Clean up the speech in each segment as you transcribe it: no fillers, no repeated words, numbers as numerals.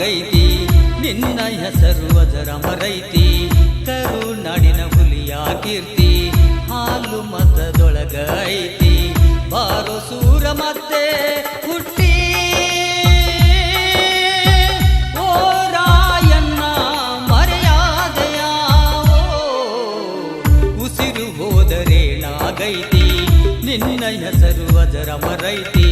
ನಾಗೈತಿ ನಿನ್ನ ಹೆಸರು ಅಜರಾಮರೈತಿ ಕರುನಾಡಿನ ಹುಲಿಯ ಕೀರ್ತಿ ಹಾಲು ಮತದೊಳಗ ಐತಿ ಬಾರೋ ಸೂರ ಮತ್ತೆ ಹುಟ್ಟಿ ಓ ರಾಯಣ್ಣ ಮರ್ಯಾದೆಯ ಉಸಿರು ಹೋದರೆ ನಾಗೈತಿ ನಿನ್ನ ಹೆಸರು ಅಜರಾಮರೈತಿ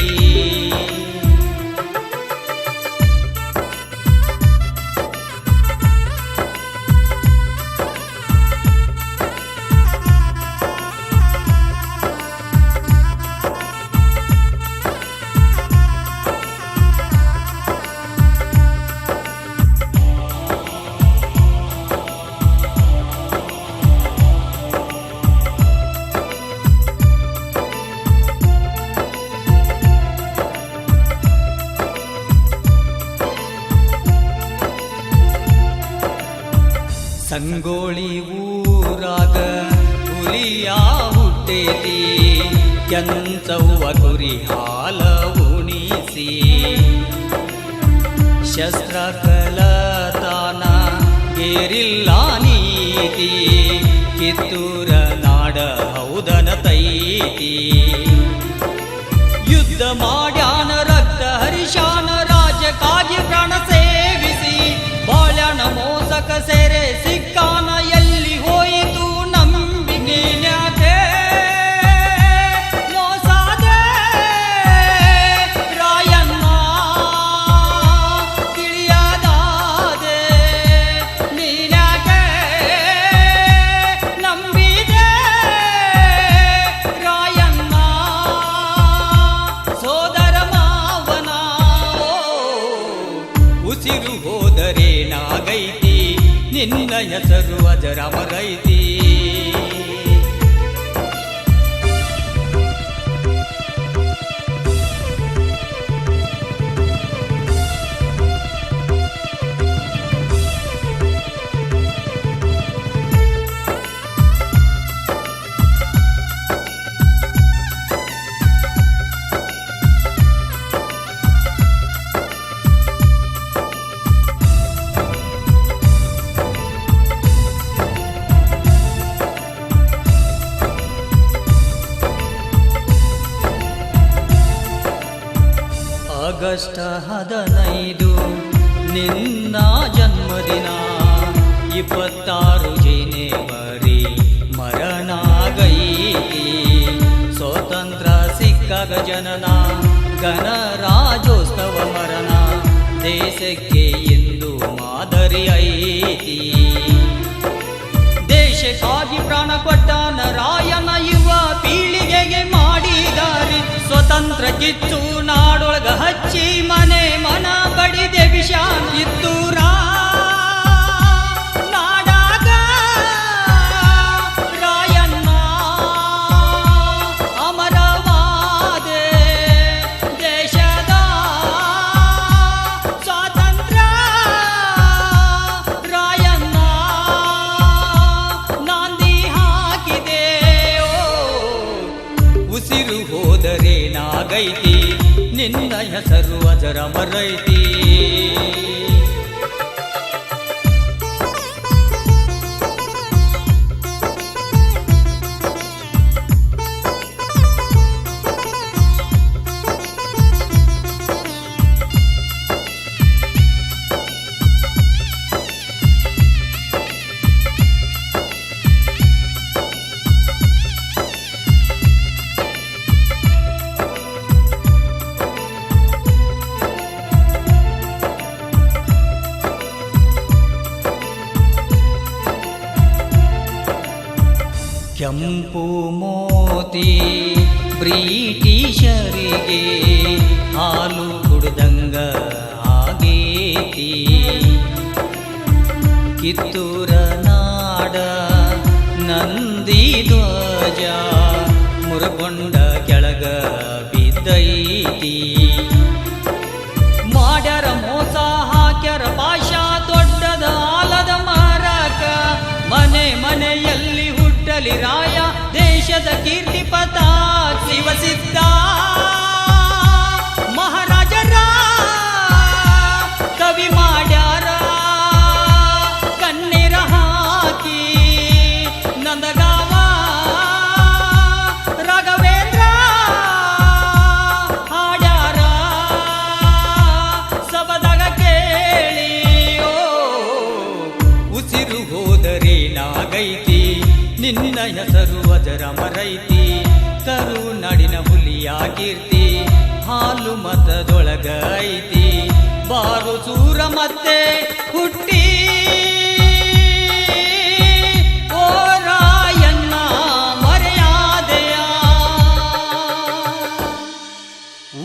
ಸಂಗೋಳಿ ಊರಾಗ ಹುಲಿಯ ಹುಟ್ಟೇತಿ ಕೆಂಚವ್ವ ಕುರಿ ಹಾಲ ಉಣಿಸಿ ಶಸ್ತ್ರ ಕಲತಾನ ಗೇರಿಲ್ಲ ನೀತಿ ಕಿತ್ತೂರ ನಾಡ ಹೌದನ ತೈತಿ ಯುದ್ಧ ಮಾಡ್ಯಾನ ರಕ್ತ ಹರಿಶಾನ ರಾಜಕಾಗಿ ಪ್ರಾಣ ಸೇವಿಸಿ ಬಾಳ್ಯಾನ ಮೋಸಕ ಸೆರೆ ಸಿಕ್ಕಾನ ಎಲ್ಲಿ ಹೋಯಿತು ನಂಬಿಕೆನ್ಯಾಕೆ ಮೋಸಾದೆ ರಾಯಣ್ಣ ತಿಳಿಯದಾದೆ ನೀನ್ಯಾಕೆ ನಂಬಿದೆ ರಾಯಣ್ಣ ಸೋದರ ಮಾವನ ಉಸಿರು ಹೋದರೆ ನಾಗೈತಿ ನಿನ್ನ ಹೆಸರು ಅಜರಾಮರೈತಿ ಆಗಸ್ಟ್ 15 ನಿನ್ನ ಜನ್ಮದಿನ 26 ಜನವರಿ ಮರಣಾಗೈತಿ ಸ್ವತಂತ್ರ ಸಿಕ್ಕಾಗ ಜನನ ಗಣರಾಜ್ಯೋತ್ಸವ ಮರಣ ದೇಶಕ್ಕೆ ಎಂದು ಮಾದರಿ ಐತಿ ದೇಶಕ್ಕಾಗಿ ಪ್ರಾಣ ಕೊಟ್ಟಾನ ರಾಯಣ್ಣ ಯುವ ಪೀಳಿಗೆಗೆ ಮಾಡಿದಾರಿ ಸ್ವತಂತ್ರ ಕಿತ್ತು ನಾಡೊಳಗ ಹಚ್ಚಿ ಮನೆ ಮನ ಬಡಿದೆ ವಿಷಾನ ಕಿತ್ತೂರ ನಾಡಾಗ ರಾಯಣ್ಣ ಅಮರವಾದೆ ದೇಶದ ಸ್ವಾತಂತ್ರ್ಯ ರಾಯಣ್ಣ ನಾಂದಿ ಹಾಕಿದೆ ಉಸಿರು ಹೋದರೆ ನಾಗೈತಿ ನಿನ್ನ ಹೆಸರು ಅಜರಾಮರೈತಿ ಕೆಂಪು ಮೋತಿ ಬ್ರಿಟಿಷರಿಗೆ ಹಾಲು ಕುಡ್ದಂಗ ಆಗೇತಿ ಕಿತ್ತೂರ ನಾಡ ನಂದಿ ಧ್ವಜ ಮುರಗೊಂಡ ಕೆಳಗ ಬಿದ್ದೈತಿ ಮಾಡ್ಯಾರ ಮೋಸ ಹಾಕ್ಯಾರ ಭಾಷಾ ದೊಡ್ಡದ ಆಲದ ಮರಕ ಮನೆ ಮನೆಯಲ್ಲಿ ಹುಟ್ಟಲಿ ರಾಯ ದೇಶದ ಕೀರ್ತಿ ಪಥ ಶಿವಸಿದ್ಧ ಮಹಾರಾಜರ ಕವಿ ಮಾಡಿ ನಿನ್ನ ಹೆಸರು ಅಜರಾಮರೈತಿ ಕರುನಾಡಿನ ಹುಲಿಯ ಕೀರ್ತಿ ಹಾಲು ಮತದೊಳಗ ಐತಿ ಬಾರು ಚೂರ ಮತ್ತೆ ಹುಟ್ಟಿ ಓ ರಾಯಣ್ಣ ಮರೆಯಾದೆಯ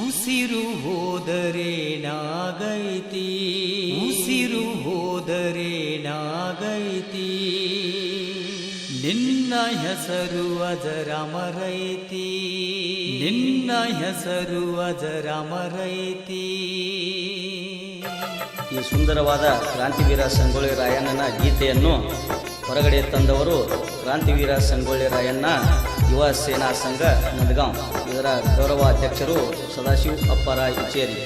ಉಸಿರು ಹೋದರೆ ನಾಗೈತಿ ಉಸಿರು ಹೋದರೆ ನಾಗೈತಿ ನಿನ್ನ ಹೆಸರು ಅಜರಾಮರೈತಿ ನಿನ್ನ ಹೆಸರು ಅಜರಾಮರೈತಿ. ಈ ಸುಂದರವಾದ ಕ್ರಾಂತಿವೀರ ಸಂಗೊಳ್ಳಿ ರಾಯಣ್ಣನ ಗೀತೆಯನ್ನು ಹೊರಗಡೆ ತಂದವರು ಕ್ರಾಂತಿವೀರ ಸಂಗೊಳ್ಳಿ ರಾಯಣ್ಣ ಯುವ ಸೇನಾ ಸಂಘ ನಂದಗಾಂವ್. ಇದರ ಗೌರವ ಅಧ್ಯಕ್ಷರು ಸದಾಶಿವ ಅಪ್ಪಾರಾಯ್ ಇಚೇರಿ,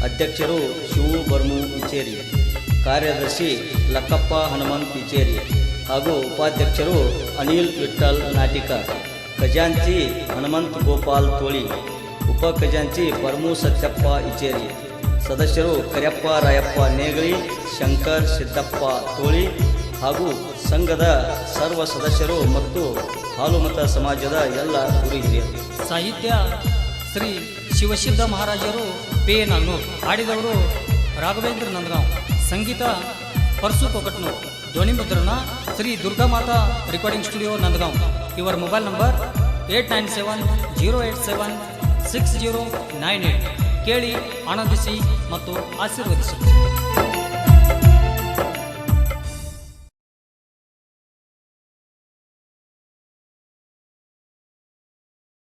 ಅಧ್ಯಕ್ಷರು ಶಿವು ಬರ್ಮು ಇಚೇರಿ, ಕಾರ್ಯದರ್ಶಿ ಲಕ್ಕಪ್ಪ ಹನುಮಂತ್ ಇಚೇರಿ ಹಾಗೂ ಉಪಾಧ್ಯಕ್ಷರು ಅನಿಲ್ ವಿಠ್ಠಲ್ ನಾಟಿಕ, ಖಜಾಂಚಿ ಹನುಮಂತ್ ಗೋಪಾಲ್ ತೋಳಿ, ಉಪ ಖಜಾಂಚಿ ಬರ್ಮು ಸತ್ಯಪ್ಪ ಇಚೇರಿ, ಸದಸ್ಯರು ಕರಿಯಪ್ಪ ರಾಯಪ್ಪ ನೇಗಳಿ, ಶಂಕರ್ ಸಿದ್ದಪ್ಪ ತೋಳಿ ಹಾಗೂ ಸಂಘದ ಸರ್ವ ಸದಸ್ಯರು ಮತ್ತು ಹಾಲುಮತ ಸಮಾಜದ ಎಲ್ಲ ಗುರು ಹಿರಿಯರು. ಸಾಹಿತ್ಯ ಶ್ರೀ ಶಿವಸಿದ್ಧ ಮಹಾರಾಜರು ಪೇನನ್ನೂರ್, ಹಾಡಿದವರು ರಾಘವೇಂದ್ರ ನಂದಗಾಂವ್, ಸಂಗೀತ ಪರಸು ಕೊಕಟ್ನೂರ್, ಧ್ವನಿ ಮುದ್ರಣ ಶ್ರೀ ದುರ್ಗಾಮಾತಾ ರೆಕಾರ್ಡಿಂಗ್ ಸ್ಟುಡಿಯೋ ನಂದಗಾಂವ್. ಇವರ ಮೊಬೈಲ್ ನಂಬರ್ 8970876098. ಕೇಳಿ, ಆನಂದಿಸಿ ಮತ್ತು ಆಶೀರ್ವದಿಸಿ.